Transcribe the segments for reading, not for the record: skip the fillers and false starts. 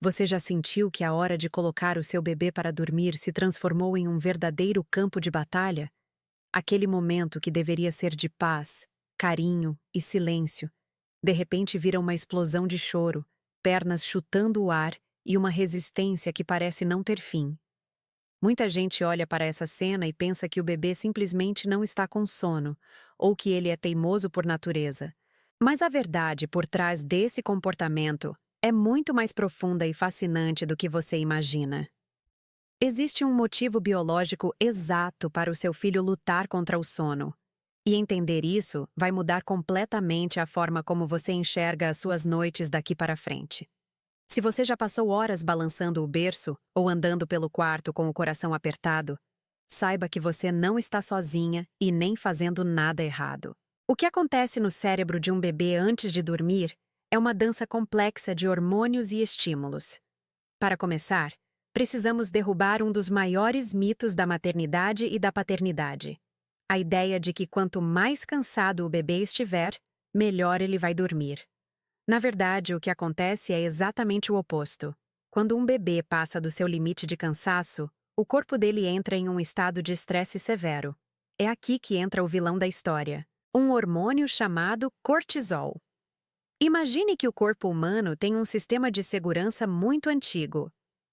Você já sentiu que a hora de colocar o seu bebê para dormir se transformou em um verdadeiro campo de batalha? Aquele momento que deveria ser de paz, carinho e silêncio, de repente vira uma explosão de choro, pernas chutando o ar e uma resistência que parece não ter fim. Muita gente olha para essa cena e pensa que o bebê simplesmente não está com sono, ou que ele é teimoso por natureza. Mas a verdade por trás desse comportamento é muito mais profunda e fascinante do que você imagina. Existe um motivo biológico exato para o seu filho lutar contra o sono. E entender isso vai mudar completamente a forma como você enxerga as suas noites daqui para frente. Se você já passou horas balançando o berço ou andando pelo quarto com o coração apertado, saiba que você não está sozinha e nem fazendo nada errado. O que acontece no cérebro de um bebê antes de dormir é uma dança complexa de hormônios e estímulos. Para começar, precisamos derrubar um dos maiores mitos da maternidade e da paternidade: a ideia de que quanto mais cansado o bebê estiver, melhor ele vai dormir. Na verdade, o que acontece é exatamente o oposto. Quando um bebê passa do seu limite de cansaço, o corpo dele entra em um estado de estresse severo. É aqui que entra o vilão da história: um hormônio chamado cortisol. Imagine que o corpo humano tem um sistema de segurança muito antigo.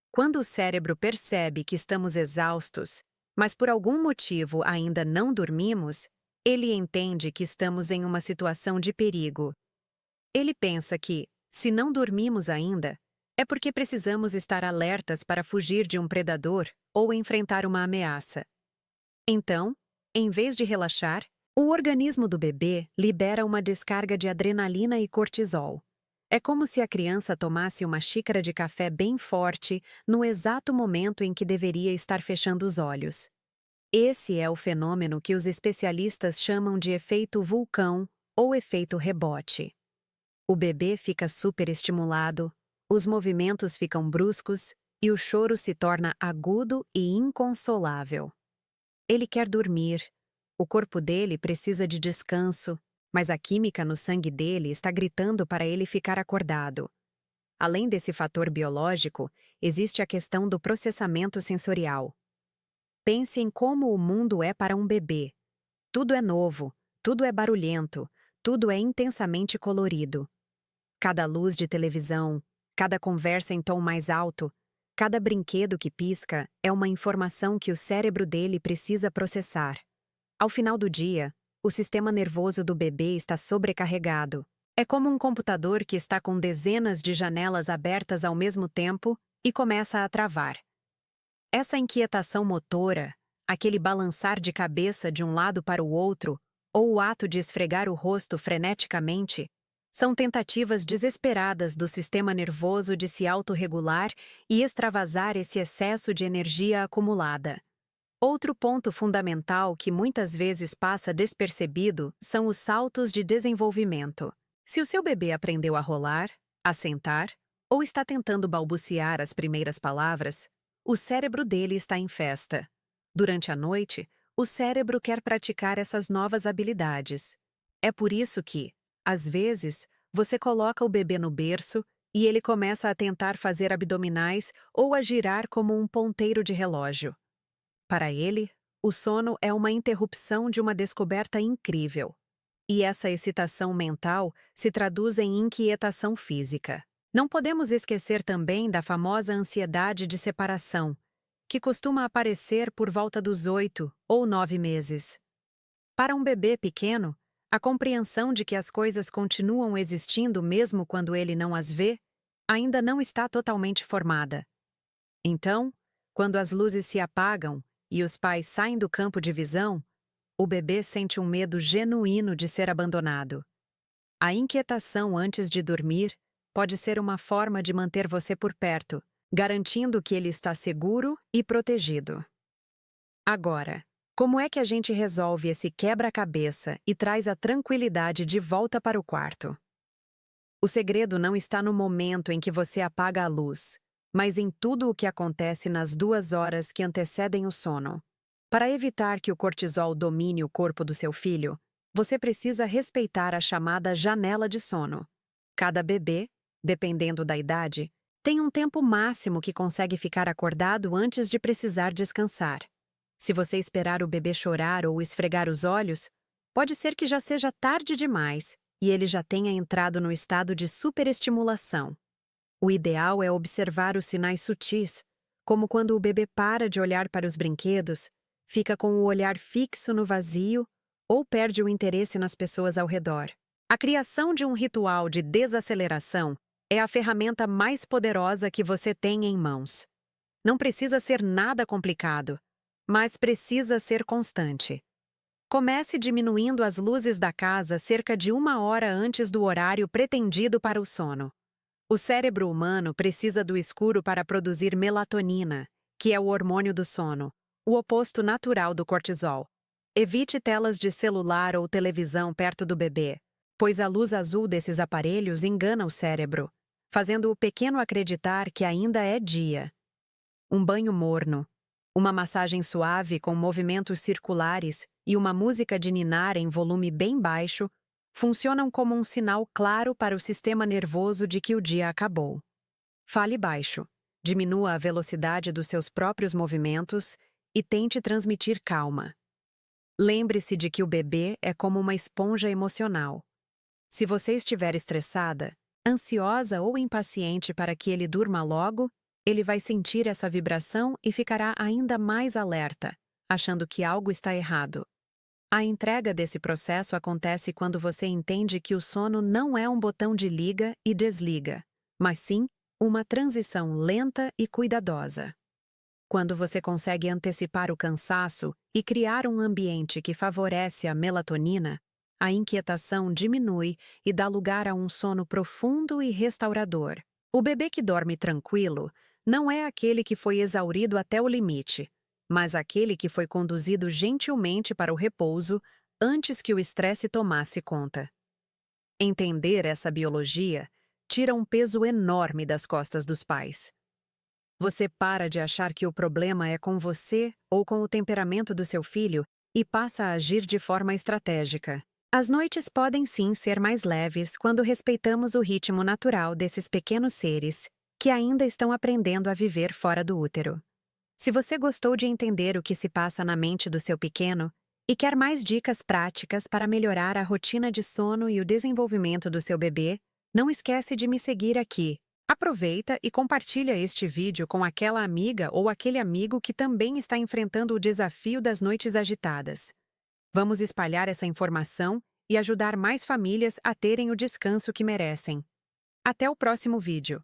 Quando o cérebro percebe que estamos exaustos, mas por algum motivo ainda não dormimos, ele entende que estamos em uma situação de perigo. Ele pensa que, se não dormimos ainda, é porque precisamos estar alertas para fugir de um predador ou enfrentar uma ameaça. Então, em vez de relaxar, o organismo do bebê libera uma descarga de adrenalina e cortisol. É como se a criança tomasse uma xícara de café bem forte no exato momento em que deveria estar fechando os olhos. Esse é o fenômeno que os especialistas chamam de efeito vulcão ou efeito rebote. O bebê fica superestimulado, os movimentos ficam bruscos e o choro se torna agudo e inconsolável. Ele quer dormir, o corpo dele precisa de descanso, mas a química no sangue dele está gritando para ele ficar acordado. Além desse fator biológico, existe a questão do processamento sensorial. Pense em como o mundo é para um bebê. Tudo é novo, tudo é barulhento, tudo é intensamente colorido. Cada luz de televisão, cada conversa em tom mais alto, cada brinquedo que pisca é uma informação que o cérebro dele precisa processar. Ao final do dia, o sistema nervoso do bebê está sobrecarregado. É como um computador que está com dezenas de janelas abertas ao mesmo tempo e começa a travar. Essa inquietação motora, aquele balançar de cabeça de um lado para o outro, ou o ato de esfregar o rosto freneticamente, são tentativas desesperadas do sistema nervoso de se autorregular e extravasar esse excesso de energia acumulada. Outro ponto fundamental que muitas vezes passa despercebido são os saltos de desenvolvimento. Se o seu bebê aprendeu a rolar, a sentar, ou está tentando balbuciar as primeiras palavras, o cérebro dele está em festa. Durante a noite, o cérebro quer praticar essas novas habilidades. É por isso que, às vezes, você coloca o bebê no berço e ele começa a tentar fazer abdominais ou a girar como um ponteiro de relógio. Para ele, o sono é uma interrupção de uma descoberta incrível. E essa excitação mental se traduz em inquietação física. Não podemos esquecer também da famosa ansiedade de separação, que costuma aparecer por volta dos 8 ou 9 meses. Para um bebê pequeno, a compreensão de que as coisas continuam existindo mesmo quando ele não as vê, ainda não está totalmente formada. Então, quando as luzes se apagam e os pais saem do campo de visão, o bebê sente um medo genuíno de ser abandonado. A inquietação antes de dormir pode ser uma forma de manter você por perto, garantindo que ele está seguro e protegido. Agora, como é que a gente resolve esse quebra-cabeça e traz a tranquilidade de volta para o quarto? O segredo não está no momento em que você apaga a luz, mas em tudo o que acontece nas 2 horas que antecedem o sono. Para evitar que o cortisol domine o corpo do seu filho, você precisa respeitar a chamada janela de sono. Cada bebê, dependendo da idade, Tem um tempo máximo que consegue ficar acordado antes de precisar descansar. Se você esperar o bebê chorar ou esfregar os olhos, pode ser que já seja tarde demais e ele já tenha entrado no estado de superestimulação. O ideal é observar os sinais sutis, como quando o bebê para de olhar para os brinquedos, fica com o olhar fixo no vazio ou perde o interesse nas pessoas ao redor. A criação de um ritual de desaceleração é a ferramenta mais poderosa que você tem em mãos. Não precisa ser nada complicado, mas precisa ser constante. Comece diminuindo as luzes da casa cerca de 1 hora antes do horário pretendido para o sono. O cérebro humano precisa do escuro para produzir melatonina, que é o hormônio do sono, o oposto natural do cortisol. Evite telas de celular ou televisão perto do bebê, pois a luz azul desses aparelhos engana o cérebro, fazendo o pequeno acreditar que ainda é dia. Um banho morno, uma massagem suave com movimentos circulares e uma música de ninar em volume bem baixo funcionam como um sinal claro para o sistema nervoso de que o dia acabou. Fale baixo, diminua a velocidade dos seus próprios movimentos e tente transmitir calma. Lembre-se de que o bebê é como uma esponja emocional. Se você estiver estressada, ansiosa ou impaciente para que ele durma logo, ele vai sentir essa vibração e ficará ainda mais alerta, achando que algo está errado. A entrega desse processo acontece quando você entende que o sono não é um botão de liga e desliga, mas sim uma transição lenta e cuidadosa. Quando você consegue antecipar o cansaço e criar um ambiente que favorece a melatonina, a inquietação diminui e dá lugar a um sono profundo e restaurador. O bebê que dorme tranquilo não é aquele que foi exaurido até o limite, mas aquele que foi conduzido gentilmente para o repouso antes que o estresse tomasse conta. Entender essa biologia tira um peso enorme das costas dos pais. Você para de achar que o problema é com você ou com o temperamento do seu filho e passa a agir de forma estratégica. As noites podem sim ser mais leves quando respeitamos o ritmo natural desses pequenos seres que ainda estão aprendendo a viver fora do útero. Se você gostou de entender o que se passa na mente do seu pequeno e quer mais dicas práticas para melhorar a rotina de sono e o desenvolvimento do seu bebê, não esquece de me seguir aqui. Aproveita e compartilha este vídeo com aquela amiga ou aquele amigo que também está enfrentando o desafio das noites agitadas. Vamos espalhar essa informação e ajudar mais famílias a terem o descanso que merecem. Até o próximo vídeo.